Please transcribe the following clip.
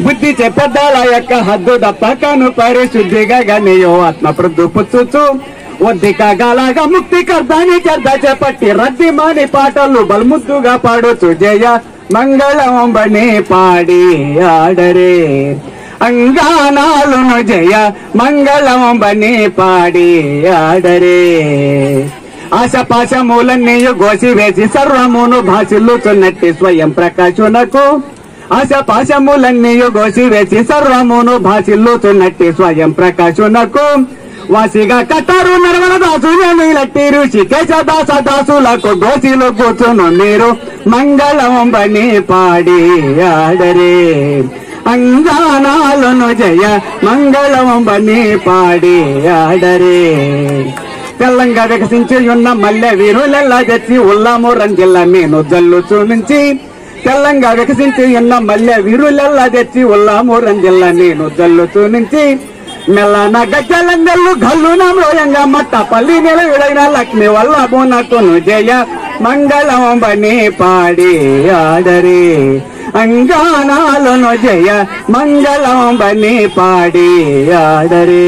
బుద్ధి చెప్పద్దాల యొక్క హద్దు దప్పకను పరిశుద్ధిగా గనియో ఆత్మ ప్రొద్దు పుచ్చుచు ఒద్దిక గలాగా ముక్తి కర్దాని కర్ద చేపట్టి రద్ది మాని పాటలు బల్ముద్దుగా పాడొచ్చు జయ మంగళం బని పాడి ఆడరే అంగానాలును జయ మంగళం బని పాడి ఆడరే ఆశపాశములన్నీయు గోసి వేసి సర్వమును భాషిల్లుచున్నట్టి స్వయం ప్రకాశునకు ఆశపాశములన్నీయు గోసి వేసి సర్వమును భాషిల్లుచున్నట్టి స్వయం ప్రకాశునకు వాసిగా కట్టారు నరవల దాసు లట్టి ఋషికేశ దాస దాసులకు గోసిలు కూర్చును మీరు మంగళం బని పాడి ఆడరే అంగానాలను జయ మంగళం బని పాడి ఆడరే తెల్లంగా వికసించి ఉన్న మల్లె వీరులెల్లా తెచ్చి ఉల్లాము రంజిల్ల మీను జల్లు చూపించి తెల్లంగా వికసించి ఉన్న మల్లె వీరులెల్లా తెచ్చి ఉల్లాము రంజిల్ల నేను జల్లు చూపించి మెల్లన గజ్జలంగల్లు గల్లున మోయంగా మట్ట పల్లి నిలవిడైన లక్ష్మి వల్ల బోనకును జయ మంగళం బని పాడి ఆడరే అంగానాలను జయ మంగళం బని పాడి ఆడరే